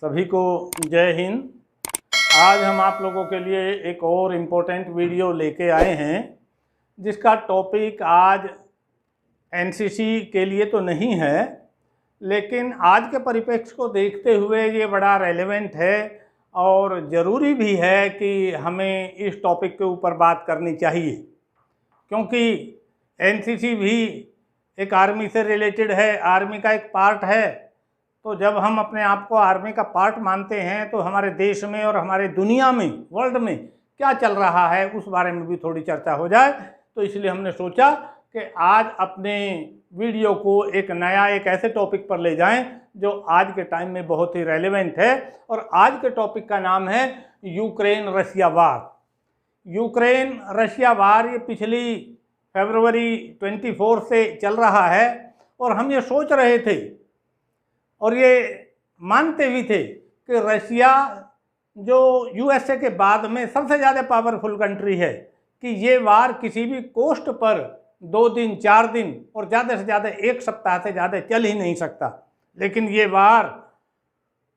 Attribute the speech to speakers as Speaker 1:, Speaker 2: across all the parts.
Speaker 1: सभी को जय हिंद। आज हम आप लोगों के लिए एक और इम्पोर्टेंट वीडियो लेके आए हैं जिसका टॉपिक आज एनसीसी के लिए तो नहीं है, लेकिन आज के परिप्रेक्ष्य को देखते हुए ये बड़ा रेलेवेंट है और ज़रूरी भी है कि हमें इस टॉपिक के ऊपर बात करनी चाहिए, क्योंकि एनसीसी भी एक आर्मी से रिलेटेड है, आर्मी का एक पार्ट है। तो जब हम अपने आप को आर्मी का पार्ट मानते हैं तो हमारे देश में और हमारे दुनिया में, वर्ल्ड में क्या चल रहा है उस बारे में भी थोड़ी चर्चा हो जाए। तो इसलिए हमने सोचा कि आज अपने वीडियो को एक ऐसे टॉपिक पर ले जाएं जो आज के टाइम में बहुत ही रेलेवेंट है। और आज के टॉपिक का नाम है यूक्रेन रशिया वार। यूक्रेन रशिया वार ये पिछली फरवरी 24 से चल रहा है और हम ये सोच रहे थे और ये मानते भी थे कि रशिया जो यूएसए के बाद में सबसे ज़्यादा पावरफुल कंट्री है कि ये वार किसी भी कोस्ट पर 2 दिन 4 दिन और ज़्यादा से ज़्यादा 1 सप्ताह से ज़्यादा चल ही नहीं सकता। लेकिन ये वार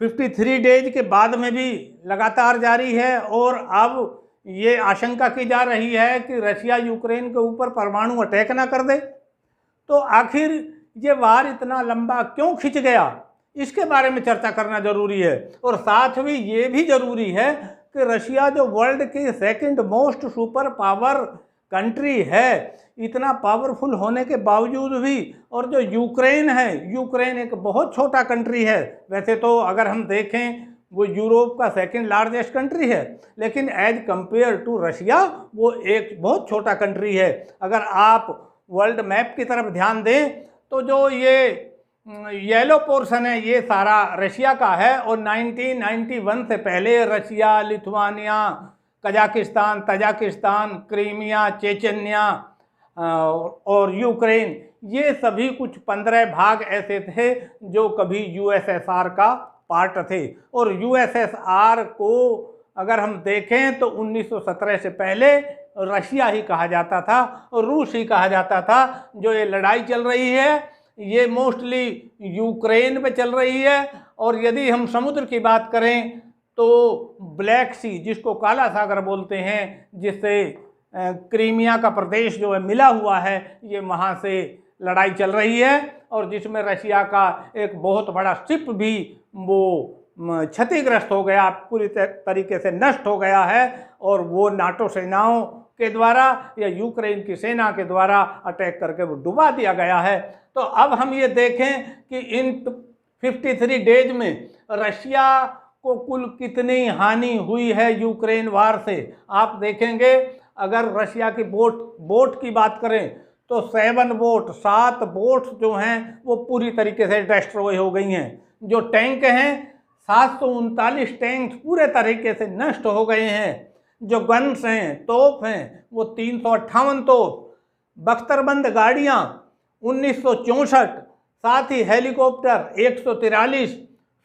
Speaker 1: 53 डेज के बाद में भी लगातार जारी है और अब ये आशंका की जा रही है कि रशिया यूक्रेन के ऊपर परमाणु अटैक ना कर दे। तो आखिर ये वार इतना लंबा क्यों खिंच गया, इसके बारे में चर्चा करना जरूरी है। और साथ में ये भी जरूरी है कि रशिया जो वर्ल्ड की second most super power country है, इतना पावरफुल होने के बावजूद भी, और जो यूक्रेन है, यूक्रेन एक बहुत छोटा कंट्री है। वैसे तो अगर हम देखें वो यूरोप का सेकंड लार्जेस्ट कंट्री है, लेकिन एज कंपेयर टू रशिया वो एक बहुत छोटा कंट्री है। अगर आप वर्ल्ड मैप की तरफ ध्यान दें तो जो ये येलो पोर्शन है ये सारा रशिया का है और 1991 से पहले Russia, Lithuania, Kazakhstan, Tajikistan, Crimea, Chechnya और यूक्रेन, ये सभी कुछ 15 भाग ऐसे थे जो कभी यूएसएसआर का पार्ट थे। और यूएसएसआर को अगर हम देखें तो 1917 से पहले रशिया ही कहा जाता था और रूस ही कहा जाता था। जो ये लड़ाई चल रही है ये मोस्टली यूक्रेन पे चल रही है। और यदि हम समुद्र की बात करें तो ब्लैक सी, जिसको काला सागर बोलते हैं, जिससे क्रीमिया का प्रदेश जो है मिला हुआ है, ये वहाँ से लड़ाई चल रही है और जिसमें रशिया का एक बहुत बड़ा शिप भी वो क्षतिग्रस्त हो गया, पूरी तरीके से नष्ट हो गया है और वो नाटो सेनाओं के द्वारा या यूक्रेन की सेना के द्वारा अटैक करके वो डुबा दिया गया है। तो अब हम ये देखें कि इन 53 डेज में रशिया को कुल कितनी हानि हुई है यूक्रेन वार से। आप देखेंगे अगर रशिया की बोट की बात करें तो 7 बोट्स जो हैं वो पूरी तरीके से डिस्ट्रॉय हो गई हैं। जो टैंक हैं 739 टैंक पूरे तरीके से नष्ट हो गए हैं। जो गन्स हैं, तोप हैं, वो 358 तोप, बख्तरबंद गाड़ियाँ 1964, साथ ही helicopter 143,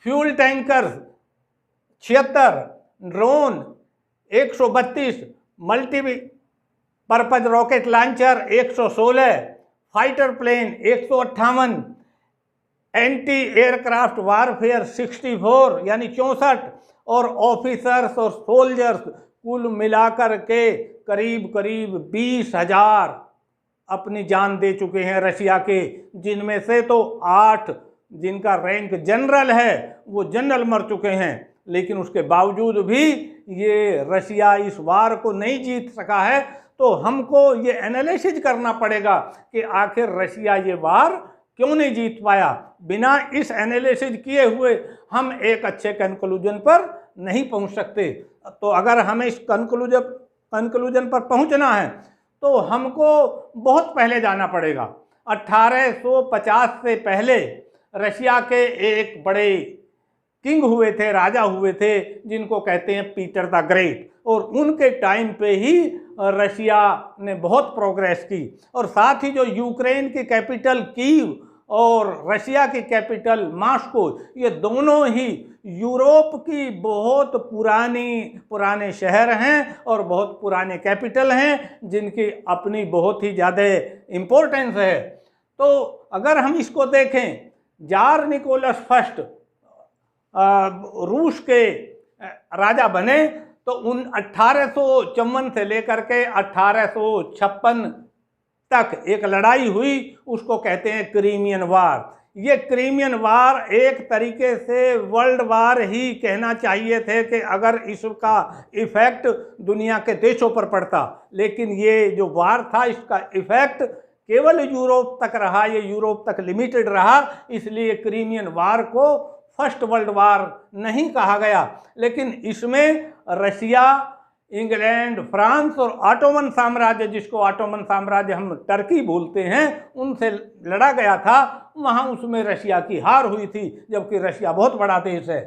Speaker 1: fuel tanker 76, drone 132, multipurpose rocket launcher 116, fighter plane 158, anti aircraft warfare 64 यानी 64, और ऑफिसर्स और सोल्जर्स कुल मिलाकर के करीब 20,000 अपनी जान दे चुके हैं रशिया के, जिनमें से तो 8 जिनका रैंक जनरल है वो जनरल मर चुके हैं। लेकिन उसके बावजूद भी ये रशिया इस वार को नहीं जीत सका है। तो हमको ये एनालिसिस करना पड़ेगा कि आखिर रशिया ये वार क्यों नहीं जीत पाया। बिना इस एनालिसिस किए हुए हम एक अच्छे कंक्लूजन पर नहीं पहुंच सकते। तो अगर हमें इस कंक्लूजन पर पहुंचना है तो हमको बहुत पहले जाना पड़ेगा। 1850 से पहले रशिया के एक बड़े किंग हुए थे, राजा हुए थे, जिनको कहते हैं पीटर द ग्रेट, और उनके टाइम पे ही रशिया ने बहुत प्रोग्रेस की। और साथ ही जो यूक्रेन की कैपिटल कीव और रशिया की कैपिटल मॉस्को, ये दोनों ही यूरोप की बहुत पुराने शहर हैं और बहुत पुराने कैपिटल हैं, जिनकी अपनी बहुत ही ज़्यादा इम्पोर्टेंस है। तो अगर हम इसको देखें, जार निकोलस फर्स्ट रूस के राजा बने, तो 1854 से लेकर के 1856 तक एक लड़ाई हुई, उसको कहते हैं क्रीमियन वार। ये क्रीमियन वार एक तरीके से वर्ल्ड वार ही कहना चाहिए थे कि अगर इसका इफेक्ट दुनिया के देशों पर पड़ता, लेकिन ये जो वार था इसका इफेक्ट केवल यूरोप तक रहा, ये यूरोप तक लिमिटेड रहा, इसलिए क्रीमियन वार को फर्स्ट वर्ल्ड वार नहीं कहा गया। लेकिन इसमें रशिया, इंग्लैंड, फ्रांस और ऑटोमन साम्राज्य, जिसको ऑटोमन साम्राज्य हम टर्की बोलते हैं, उनसे लड़ा गया था। वहाँ उसमें रशिया की हार हुई थी, जबकि रशिया बहुत बड़ा देश है।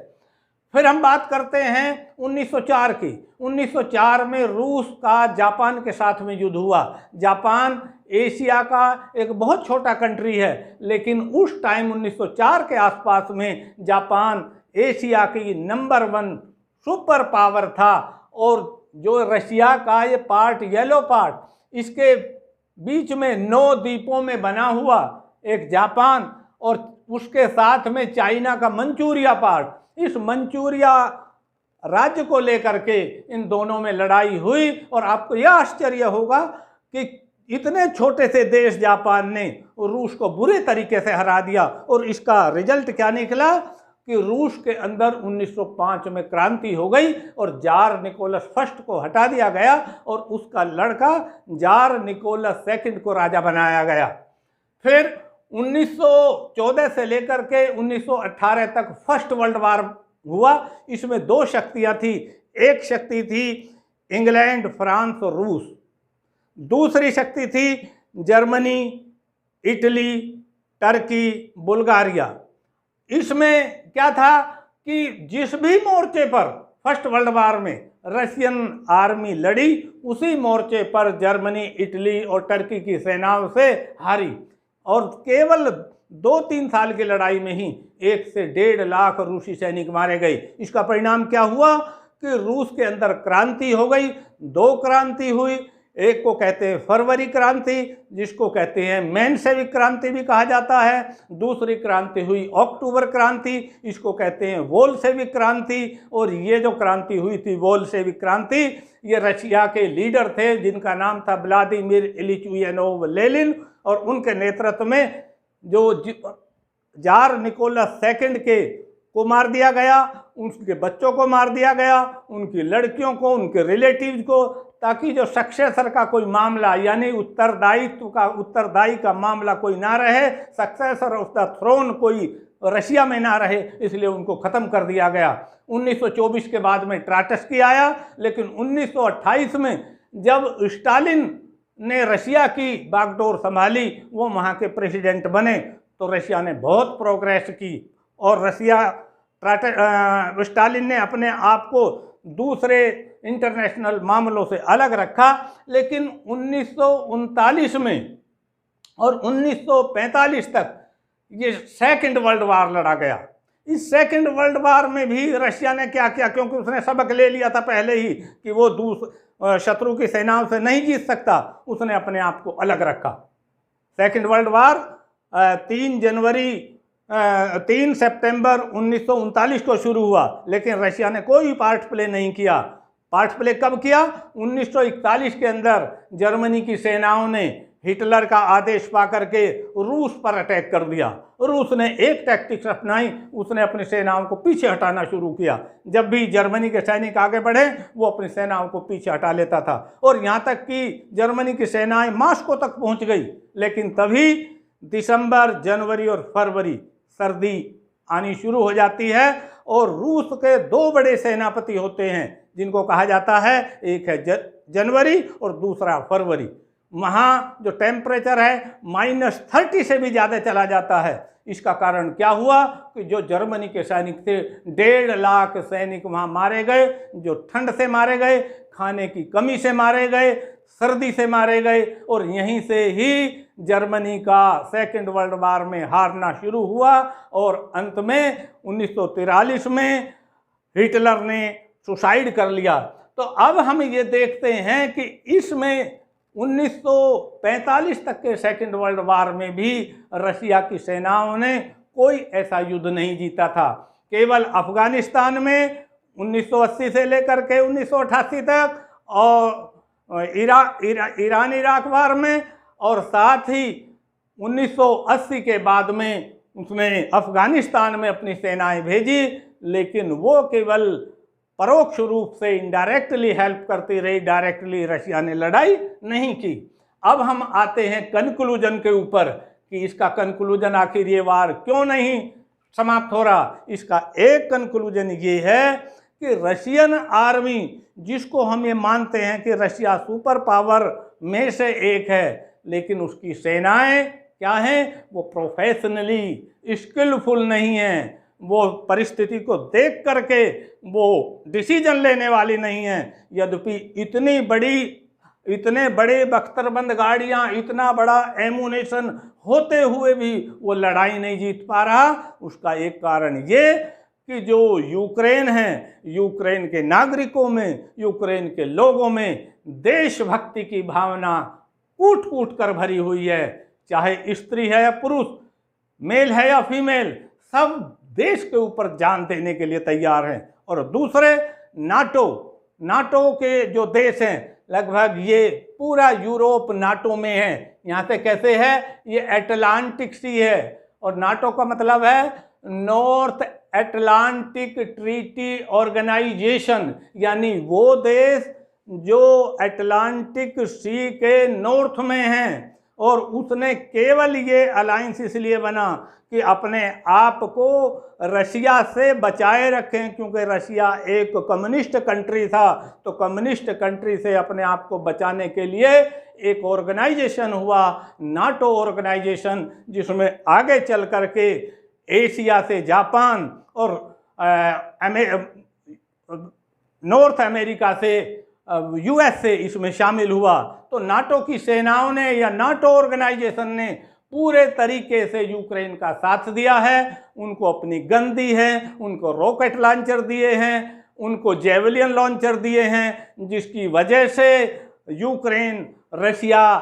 Speaker 1: फिर हम बात करते हैं 1904 की। 1904 में रूस का जापान के साथ में युद्ध हुआ। जापान एशिया का एक बहुत छोटा कंट्री है, लेकिन उस टाइम 1904 के आसपास में जापान एशिया की नंबर 1 सुपर पावर था। और जो रशिया का ये पार्ट, येलो पार्ट, इसके बीच में 9 द्वीपों में बना हुआ एक जापान, और उसके साथ में चाइना का मंचूरिया पार्ट, इस मंचूरिया राज्य को लेकर के इन दोनों में लड़ाई हुई। और आपको यह आश्चर्य होगा कि इतने छोटे से देश जापान ने रूस को बुरे तरीके से हरा दिया। और इसका रिजल्ट क्या निकला कि रूस के अंदर 1905 में क्रांति हो गई और जार निकोलस फर्स्ट को हटा दिया गया और उसका लड़का जार निकोलस सेकंड को राजा बनाया गया। फिर 1914 से लेकर के 1918 तक फर्स्ट वर्ल्ड वार हुआ। इसमें 2 शक्तियां थी, एक शक्ति थी इंग्लैंड, फ्रांस और रूस, दूसरी शक्ति थी जर्मनी, इटली, टर्की, बुल्गारिया। इसमें क्या था कि जिस भी मोर्चे पर फर्स्ट वर्ल्ड वार में रशियन आर्मी लड़ी, उसी मोर्चे पर जर्मनी, इटली और टर्की की सेनाओं से हारी। और केवल 2-3 साल की लड़ाई में ही 1 से 1.5 लाख रूसी सैनिक मारे गए। इसका परिणाम क्या हुआ कि रूस के अंदर क्रांति हो गई। 2 क्रांति हुई, एक को कहते हैं फरवरी क्रांति, जिसको कहते हैं मेंशेविक क्रांति भी कहा जाता है। दूसरी क्रांति हुई अक्टूबर क्रांति, इसको कहते हैं बोल्शेविक क्रांति। और ये जो क्रांति हुई थी बोल्शेविक क्रांति, ये रशिया के लीडर थे जिनका नाम था व्लादिमीर इलिच उलियानोव लेनिन, और उनके नेतृत्व में जो जार निकोलस सेकंड को मार दिया गया, उनके बच्चों को मार दिया गया, उनकी लड़कियों को, उनके रिलेटिव्स को, ताकि जो सक्सेसर का कोई मामला यानी उत्तरदायी का मामला कोई ना रहे, सक्सेसर ऑफ द थ्रोन कोई रशिया में ना रहे, इसलिए उनको ख़त्म कर दिया गया। 1924 के बाद में ट्राटस्की आया, लेकिन 1928 में जब स्टालिन ने रशिया की बागडोर संभाली, वो वहाँ के प्रेसिडेंट बने, तो रशिया ने बहुत प्रोग्रेस की। और स्टालिन ने अपने आप को दूसरे इंटरनेशनल मामलों से अलग रखा। लेकिन 1939 में और 1945 तक ये सेकंड वर्ल्ड वार लड़ा गया। इस सेकंड वर्ल्ड वार में भी रशिया ने क्या किया, क्योंकि उसने सबक ले लिया था पहले ही कि वो शत्रु की सेनाओं से नहीं जीत सकता, उसने अपने आप को अलग रखा। सेकंड वर्ल्ड वार 3 सितंबर 1939 को शुरू हुआ, लेकिन रशिया ने कोई पार्ट प्ले नहीं किया। पार्ट प्ले कब किया? 1941 के अंदर जर्मनी की सेनाओं ने हिटलर का आदेश पाकर के रूस पर अटैक कर दिया। रूस ने एक टैक्टिक्स अपनाई, उसने अपनी सेनाओं को पीछे हटाना शुरू किया। जब भी जर्मनी के सैनिक आगे बढ़े, वो अपनी सेनाओं को पीछे हटा लेता था, और यहाँ तक कि जर्मनी की सेनाएं मॉस्को तक पहुँच गई। लेकिन तभी दिसंबर, जनवरी और फरवरी सर्दी आनी शुरू हो जाती है, और रूस के 2 बड़े सेनापति होते हैं जिनको कहा जाता है, एक है जनवरी और दूसरा फरवरी। वहाँ जो टेम्परेचर है -30 से भी ज़्यादा चला जाता है। इसका कारण क्या हुआ कि जो जर्मनी के सैनिक थे, 1.5 लाख सैनिक वहाँ मारे गए, जो ठंड से मारे गए, खाने की कमी से मारे गए, सर्दी से मारे गए, और यहीं से ही जर्मनी का सेकंड वर्ल्ड वार में हारना शुरू हुआ। और अंत में 1943 में हिटलर ने सुसाइड कर लिया। तो अब हम ये देखते हैं कि इसमें 1945 तक के सेकंड वर्ल्ड वार में भी रशिया की सेनाओं ने कोई ऐसा युद्ध नहीं जीता था। केवल अफगानिस्तान में 1980 से लेकर के 1988 तक, और ईरान इराक वार में, और साथ ही 1980 के बाद में उसने अफगानिस्तान में अपनी सेनाएं भेजी, लेकिन वो केवल परोक्ष रूप से इनडायरेक्टली हेल्प करती रही, डायरेक्टली रशिया ने लड़ाई नहीं की। अब हम आते हैं कंक्लूजन के ऊपर कि इसका कंक्लूजन आखिर ये वार क्यों नहीं समाप्त हो रहा। इसका एक कंक्लूजन ये है कि रशियन आर्मी, जिसको हम ये मानते हैं कि रशिया सुपर पावर में से एक है, लेकिन उसकी सेनाएं क्या हैं, वो प्रोफेशनली स्किलफुल नहीं हैं, वो परिस्थिति को देख करके वो डिसीजन लेने वाली नहीं है। यद्यपि इतने बड़े बख्तरबंद गाड़ियां, इतना बड़ा एमुनेशन होते हुए भी वो लड़ाई नहीं जीत पा रहा। उसका एक कारण ये कि जो यूक्रेन है, यूक्रेन के नागरिकों में, यूक्रेन के लोगों में देशभक्ति की भावना कूट कूट कर भरी हुई है। चाहे स्त्री है या पुरुष, मेल है या फीमेल, सब देश के ऊपर जान देने के लिए तैयार हैं। और दूसरे नाटो के जो देश हैं, लगभग ये पूरा यूरोप नाटो में है। यहाँ से कैसे है, ये अटलांटिक सी है, और नाटो का मतलब है नॉर्थ अटलांटिक ट्रीटी ऑर्गेनाइजेशन, यानी वो देश जो अटलांटिक सी के नॉर्थ में हैं। और उसने केवल ये अलायंस इसलिए बना कि अपने आप को रशिया से बचाए रखें, क्योंकि रशिया एक कम्युनिस्ट कंट्री था। तो कम्युनिस्ट कंट्री से अपने आप को बचाने के लिए एक ऑर्गेनाइजेशन हुआ, नाटो ऑर्गेनाइजेशन, जिसमें आगे चल करके एशिया से जापान और नॉर्थ अमेरिका से यूएसए इसमें शामिल हुआ। तो नाटो की सेनाओं ने या नाटो ऑर्गेनाइजेशन ने पूरे तरीके से यूक्रेन का साथ दिया है। उनको अपनी गन दी है, उनको रॉकेट लॉन्चर दिए हैं, उनको जेवलिन लॉन्चर दिए हैं, जिसकी वजह से यूक्रेन रशिया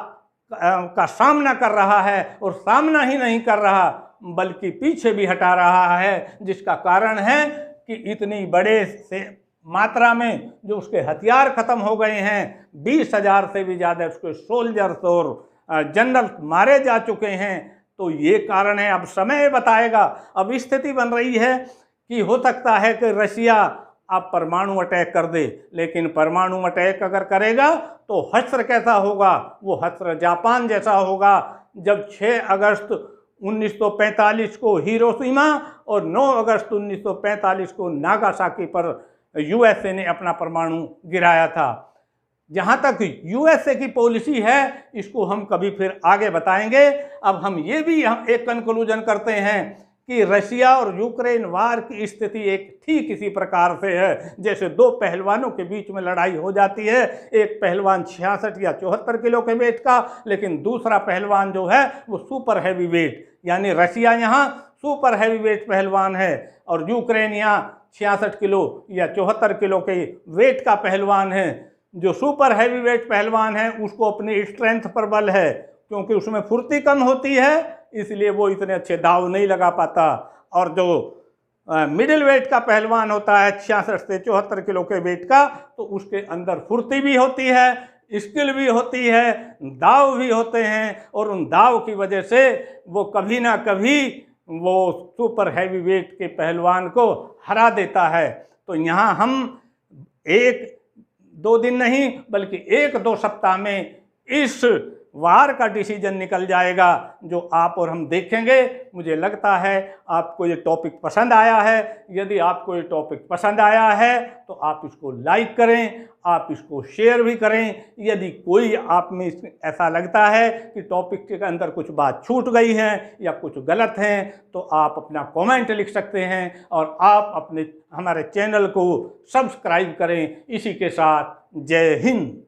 Speaker 1: का सामना कर रहा है, और सामना ही नहीं कर रहा बल्कि पीछे भी हटा रहा है। जिसका कारण है कि इतनी बड़े से मात्रा में जो उसके हथियार खत्म हो गए हैं, 20,000 से भी ज़्यादा उसके सोल्जर्स और जनरल मारे जा चुके हैं। तो ये कारण है। अब समय बताएगा। अब स्थिति बन रही है कि हो सकता है कि रशिया अब परमाणु अटैक कर दे, लेकिन परमाणु अटैक अगर करेगा तो हश्र कैसा होगा, वो हश्र जापान जैसा होगा। जब 6 अगस्त 1945 को हिरोशिमा और 9 अगस्त 1945 को नागासाकी पर यूएसए ने अपना परमाणु गिराया था। जहाँ तक यूएसए की पॉलिसी है, इसको हम कभी फिर आगे बताएंगे। अब हम ये भी एक कंक्लूजन करते हैं कि रशिया और यूक्रेन वार की स्थिति एक ठीक इसी प्रकार से है जैसे दो पहलवानों के बीच में लड़ाई हो जाती है। एक पहलवान 66 या 74 किलो के वेट का, लेकिन दूसरा पहलवान जो है वो सुपर हैवी वेट, यानी रशिया यहाँ सुपर हैवी वेट पहलवान है और यूक्रेन यहाँ 66 किलो या 74 किलो के वेट का पहलवान है। जो सुपर हैवी वेट पहलवान है उसको अपनी स्ट्रेंथ पर बल है, क्योंकि उसमें फुर्ती कम होती है, इसलिए वो इतने अच्छे दाव नहीं लगा पाता। और जो मिडिल वेट का पहलवान होता है 66 से 74 किलो के वेट का, तो उसके अंदर फुर्ती भी होती है, स्किल भी होती है, दाव भी होते हैं, और उन दाव की वजह से वो कभी ना कभी वो सुपर हैवी वेट के पहलवान को हरा देता है। तो यहाँ हम 1-2 दिन नहीं बल्कि 1-2 सप्ताह में इस वार का डिसीजन निकल जाएगा, जो आप और हम देखेंगे। मुझे लगता है आपको ये टॉपिक पसंद आया है। यदि आपको ये टॉपिक पसंद आया है तो आप इसको लाइक करें, आप इसको शेयर भी करें। यदि कोई आप में ऐसा लगता है कि टॉपिक के अंदर कुछ बात छूट गई है या कुछ गलत है, तो आप अपना कमेंट लिख सकते हैं और आप अपने हमारे चैनल को सब्सक्राइब करें। इसी के साथ जय हिंद।